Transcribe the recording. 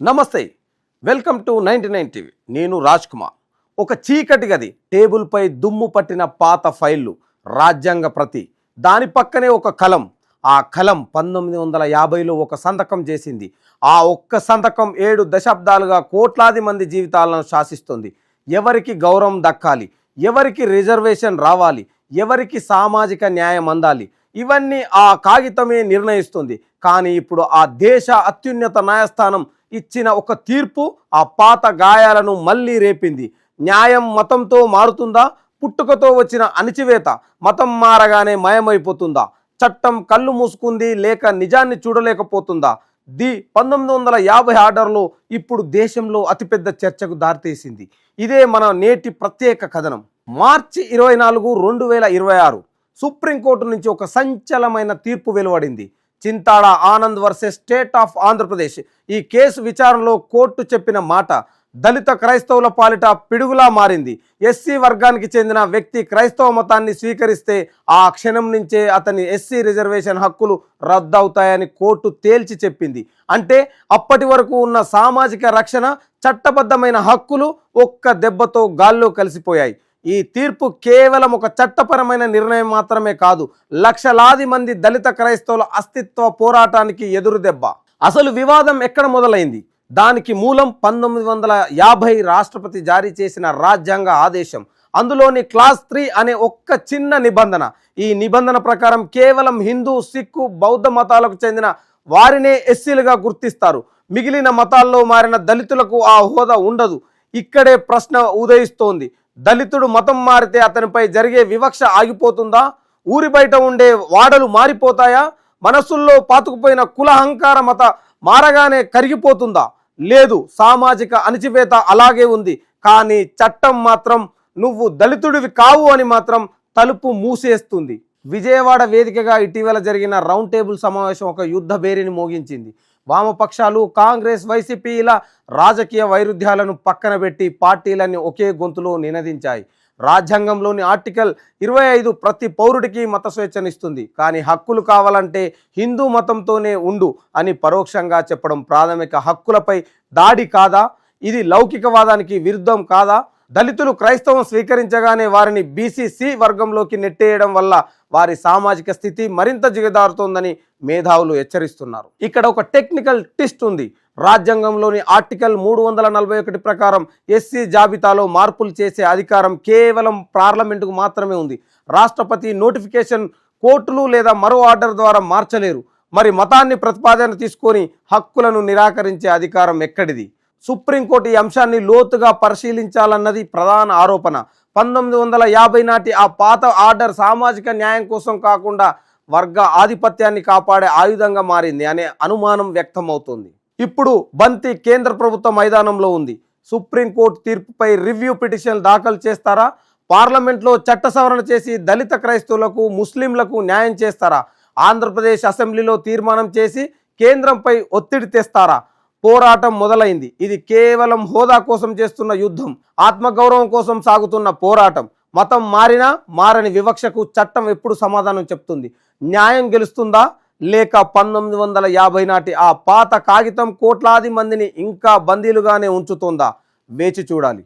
నమస్తే, welcome to 99 TV. నేను రాజ్ కుమార్. ఒక చీకటి గది, టేబుల్పై దుమ్ము పట్టిన పాత ఫైళ్ళు, రాజ్యాంగ ప్రతి, దాని పక్కనే ఒక కలం. ఆ కలం 1950లో ఒక సంతకం చేసింది. ఆ ఒక్క సంతకం 7 దశాబ్దాలుగా కోట్లాది మంది జీవితాలను శాసిస్తుంది. ఎవరికి గౌరవం దక్కాలి, ఎవరికి రిజర్వేషన్ రావాలి, ఎవరికి సామాజిక న్యాయం అందాలి, ఇవన్నీ ఆ కాగితమే నిర్ణయిస్తుంది. కానీ ఇప్పుడు ఆ దేశ అత్యున్నత న్యాయస్థానం ఇచ్చిన ఒక తీర్పు ఆ పాత గాయాలను మళ్ళీ రేపింది. న్యాయం మతంతో మారుతుందా? పుట్టుకతో వచ్చిన అణిచివేత మతం మారగానే మయమైపోతుందా? చట్టం కళ్ళు మూసుకుంది లేక నిజాన్ని చూడలేకపోతుందా? 1950 ఆర్డర్లో ఇప్పుడు దేశంలో అతిపెద్ద చర్చకు దారితీసింది. ఇదే మన నేటి ప్రత్యేక కథనం. మార్చి 24, 2026 సుప్రీంకోర్టు నుంచి ఒక సంచలనమైన తీర్పు వెలువడింది. Chintada Anand versus state of Andhra Pradesh. ఈ కేసు విచారణలో కోర్టు చెప్పిన మాట దళిత క్రైస్తవుల పాలిట పిడుగులా మారింది. ఎస్సీ వర్గానికి చెందిన వ్యక్తి క్రైస్తవ మతాన్ని స్వీకరిస్తే ఆ క్షణం నుంచే అతని ఎస్సీ రిజర్వేషన్ హక్కులు రద్దవుతాయని కోర్టు తేల్చి చెప్పింది. అంటే అప్పటి వరకు ఉన్న సామాజిక రక్షణ, చట్టబద్ధమైన హక్కులు ఒక్క దెబ్బతో గాల్లో కలిసిపోయాయి. ఈ తీర్పు కేవలం ఒక చట్టపరమైన నిర్ణయం మాత్రమే కాదు, లక్షలాది మంది దళిత క్రైస్తవుల అస్తిత్వ పోరాటానికి ఎదురు దెబ్బ. అసలు వివాదం ఎక్కడ మొదలైంది? దానికి మూలం 1950 రాష్ట్రపతి జారీ చేసిన రాజ్యాంగ ఆదేశం. అందులోని క్లాస్ 3 అనే ఒక్క చిన్న నిబంధన. ఈ నిబంధన ప్రకారం కేవలం హిందూ, సిక్కు, బౌద్ధ మతాలకు చెందిన వారినే ఎస్సీలుగా గుర్తిస్తారు. మిగిలిన మతాల్లో మారిన దళితులకు ఆ హోదా ఉండదు. ఇక్కడే ప్రశ్న ఉదయిస్తోంది. దళితుడు మతం మారితే అతనిపై జరిగే వివక్ష ఆగిపోతుందా? ఊరి బయట ఉండే వాడలు మారిపోతాయా? మనసుల్లో పాతుకుపోయిన కులహంకార మత మారగానే కరిగిపోతుందా? లేదు, సామాజిక అణిచివేత అలాగే ఉంది. కానీ చట్టం మాత్రం నువ్వు దళితుడివి కావు అని మాత్రం తలుపు మూసేస్తుంది. విజయవాడ వేదికగా ఇటీవల జరిగిన రౌండ్ టేబుల్ సమావేశం ఒక యుద్ధ బేరిని మోగించింది. వామపక్షాలు, కాంగ్రెస్, వైసీపీ ఇలా రాజకీయ వైరుధ్యాలను పక్కన పెట్టి పార్టీలన్నీ ఒకే గొంతులో నినదించాయి. రాజ్యాంగంలోని ఆర్టికల్ 25 ప్రతి పౌరుడికి మత స్వేచ్ఛనిస్తుంది. కానీ హక్కులు కావాలంటే హిందూ మతంతోనే ఉండు అని పరోక్షంగా చెప్పడం ప్రాథమిక హక్కులపై దాడి కాదా? ఇది లౌకికవాదానికి విరుద్ధం కాదా? దళితులు క్రైస్తవం స్వీకరించగానే వారిని బీసీ వర్గంలోకి నెట్టేయడం వల్ల వారి సామాజిక స్థితి మరింత దిగజారుతోందని మేధావులు హెచ్చరిస్తున్నారు. ఇక్కడ ఒక టెక్నికల్ ట్విస్ట్ ఉంది. రాజ్యాంగంలోని ఆర్టికల్ 341 ప్రకారం ఎస్సీ జాబితాలో మార్పులు చేసే అధికారం కేవలం పార్లమెంటుకు మాత్రమే ఉంది. రాష్ట్రపతి నోటిఫికేషన్, కోర్టులు లేదా మరో ఆర్డర్ ద్వారా మార్చలేరు. మరి మతాన్ని ప్రతిపాదన తీసుకొని హక్కులను నిరాకరించే అధికారం ఎక్కడిది? సుప్రీంకోర్టు ఈ అంశాన్ని లోతుగా పరిశీలించాలన్నది ప్రధాన ఆరోపణ. 1950 నాటి ఆ పాత ఆర్డర్ సామాజిక న్యాయం కోసం కాకుండా వర్గ ఆధిపత్యాన్ని కాపాడే ఆయుధంగా మారింది అనే అనుమానం వ్యక్తమవుతోంది. ఇప్పుడు బంతి కేంద్ర ప్రభుత్వ మైదానంలో ఉంది. సుప్రీంకోర్టు తీర్పుపై రివ్యూ పిటిషన్ దాఖలు చేస్తారా? పార్లమెంట్లో చట్ట సవరణ చేసి దళిత క్రైస్తవులకు, ముస్లింలకు న్యాయం చేస్తారా? ఆంధ్రప్రదేశ్ అసెంబ్లీలో తీర్మానం చేసి కేంద్రంపై ఒత్తిడి తెస్తారా? పోరాటం మొదలైంది. ఇది కేవలం హోదా కోసం చేస్తున్న యుద్ధం, ఆత్మగౌరవం కోసం సాగుతున్న పోరాటం. మతం మారినా మారని వివక్షకు చట్టం ఎప్పుడు సమాధానం చెప్తుంది? న్యాయం గెలుస్తుందా లేక 1950 నాటి ఆ పాత కాగితం కోట్లాది మందిని ఇంకా బందీలుగానే ఉంచుతుందా? వేచి చూడాలి.